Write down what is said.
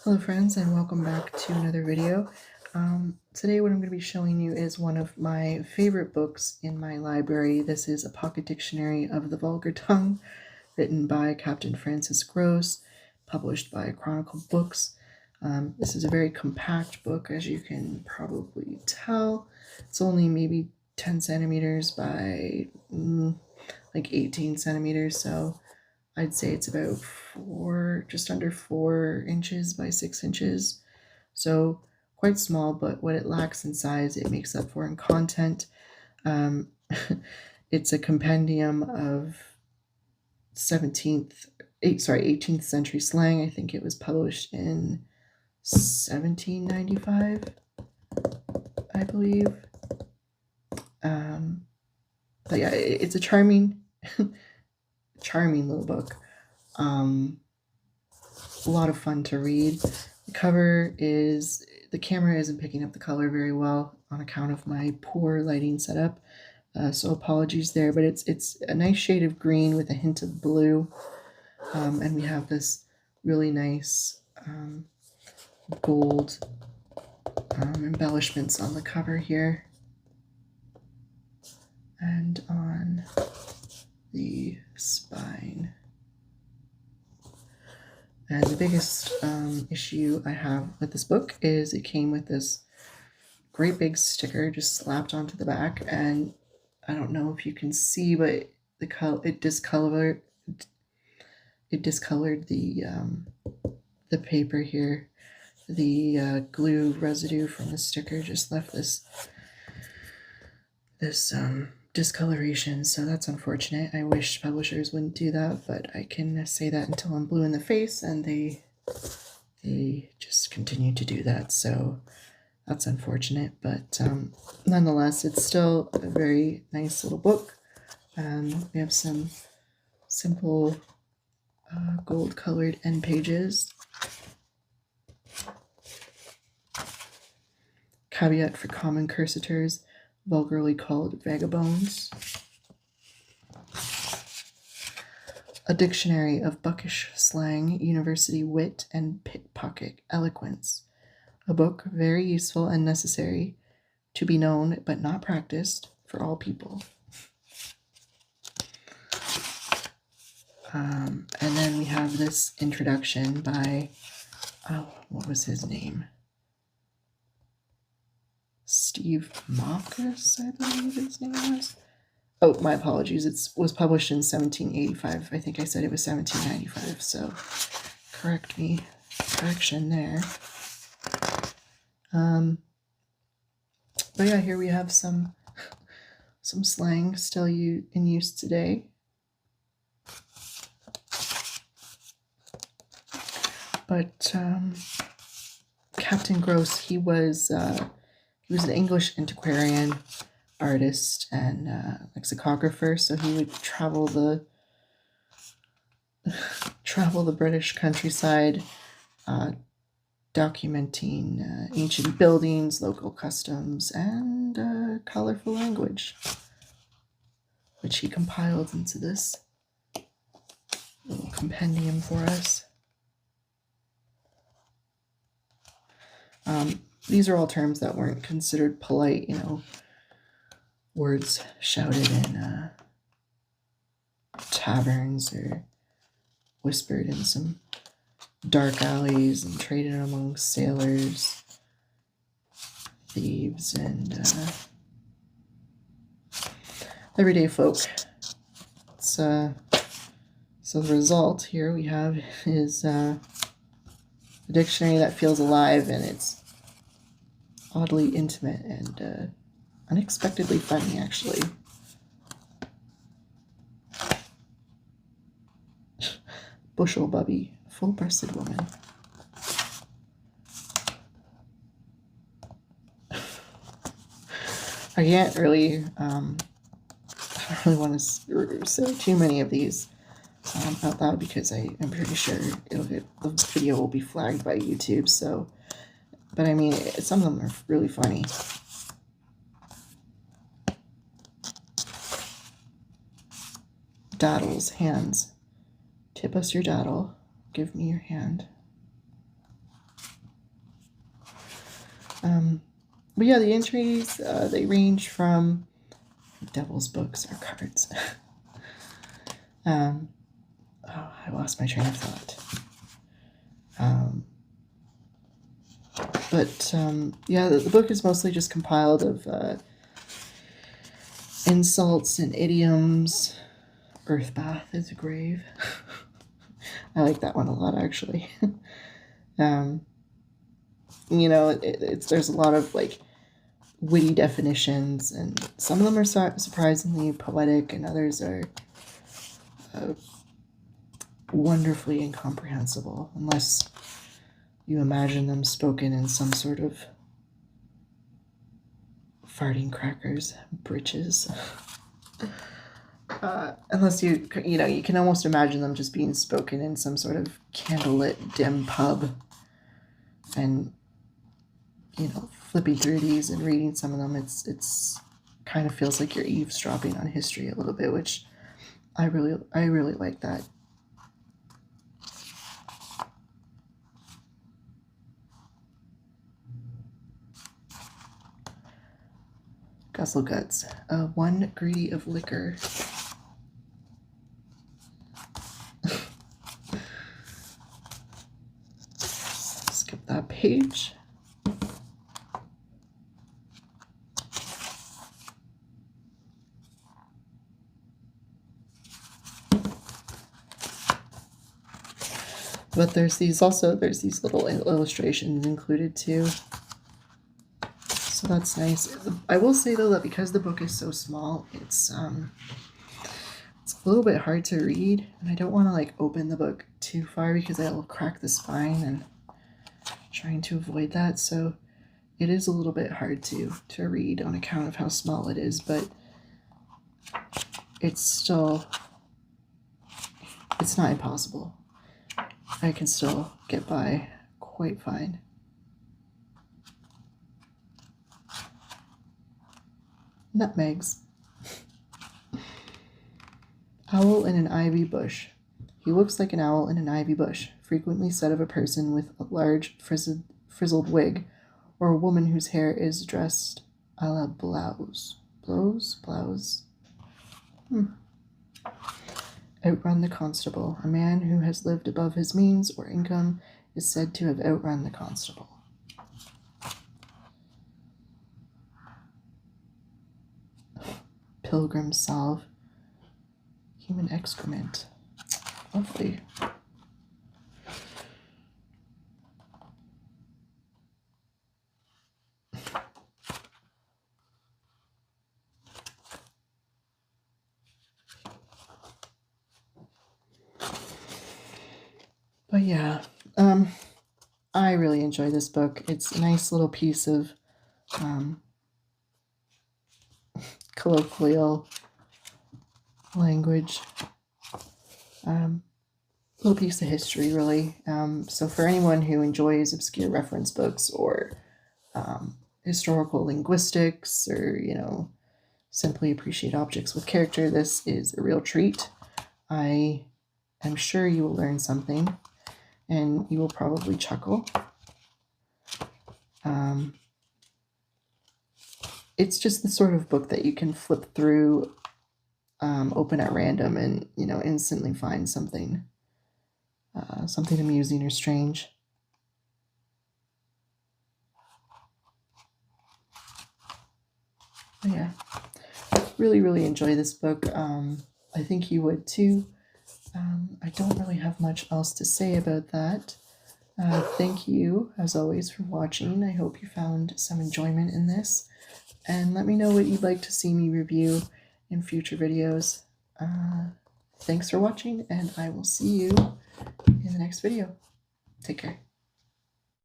Hello friends, and welcome back to another video. Today what I'm going to be showing you is one of my favorite books in my library. This is a pocket dictionary of the Vulgar Tongue, written by Captain Francis Grose, published by Chronicle Books. This is a very compact book, as you can probably tell. It's only maybe 10 centimeters by like 18 centimeters, so I'd say it's about just under 4 inches by 6 inches. So quite small, but what it lacks in size, it makes up for in content. It's a compendium of 18th century slang. I think it was published in 1795, I believe. But yeah, it's a charming little book. A lot of fun to read. The camera isn't picking up the color very well on account of my poor lighting setup, so apologies there, but it's a nice shade of green with a hint of blue, and we have this really nice gold embellishments on the cover here and on the spine. And the biggest issue I have with this book is it came with this great big sticker just slapped onto the back, and I don't know if you can see, but it discolored the paper here. The glue residue from the sticker just left this discoloration, so that's unfortunate. I wish publishers wouldn't do that, but I can say that until I'm blue in the face, and they just continue to do that, so that's unfortunate. But nonetheless, it's still a very nice little book. We have some simple gold colored end pages. Caveat for common cursitors, vulgarly called vagabonds. A dictionary of buckish slang, university wit, and pickpocket eloquence. A book very useful and necessary, to be known but not practiced, for all people. And then we have this introduction by, what was his name? Steve Marcus, I believe his name was. Oh, my apologies. It was published in 1785. I think I said it was 1795, so correction there. But yeah, here we have some slang still in use today. But Captain Grose, he was an English antiquarian, artist, and lexicographer, so he would travel the British countryside, documenting ancient buildings, local customs, and colorful language, which he compiled into this little compendium for us. These are all terms that weren't considered polite, words shouted in taverns or whispered in some dark alleys and traded among sailors, thieves, and everyday folk. So the result here we have is a dictionary that feels alive, and it's oddly intimate and unexpectedly funny, actually. Bushel bubby, full-breasted woman. I can't really, I don't really want to say too many of these out loud, because I'm pretty sure the video will be flagged by YouTube, so, but I mean, some of them are really funny. Daddles, hands. Tip us your daddle. Give me your hand. But yeah, the entries, they range from devil's books or cards. Oh, I lost my train of thought. Yeah, the book is mostly just compiled of insults and idioms. Earthbath is a grave. I like that one a lot, actually. You know, there's a lot of like witty definitions, and some of them are surprisingly poetic, and others are wonderfully incomprehensible, unless you imagine them spoken in some sort of farting crackers britches. Unless you know, you can almost imagine them just being spoken in some sort of candlelit dim pub, and you know, flipping through these and reading some of them, it's kind of feels like you're eavesdropping on history a little bit, which I really like that. Guzzle Guts, one greedy of liquor. Skip that page. But there's these little illustrations included too. So that's nice. I will say though that because the book is so small, it's a little bit hard to read, and I don't want to like open the book too far because I'll crack the spine, and trying to avoid that. So it is a little bit hard to read on account of how small it is, but it's not impossible. I can still get by quite fine. Nutmegs. Owl in an ivy bush. He looks like an owl in an ivy bush, frequently said of a person with a large frizzled wig, or a woman whose hair is dressed a la blouse. Blouse? Outrun the constable. A man who has lived above his means or income is said to have outrun the constable. Pilgrim salve. Human excrement. Lovely. But yeah, I really enjoy this book. It's a nice little piece of colloquial language, little piece of history, really. So for anyone who enjoys obscure reference books or historical linguistics, or you know, simply appreciate objects with character, this is a real treat. I am sure you will learn something, and you will probably chuckle. It's just the sort of book that you can flip through, open at random, and you know, instantly find something amusing or strange. But yeah, really enjoy this book. I think you would too. I don't really have much else to say about that. Thank you, as always, for watching. I hope you found some enjoyment in this. And let me know what you'd like to see me review in future videos. Thanks for watching, and I will see you in the next video. Take care.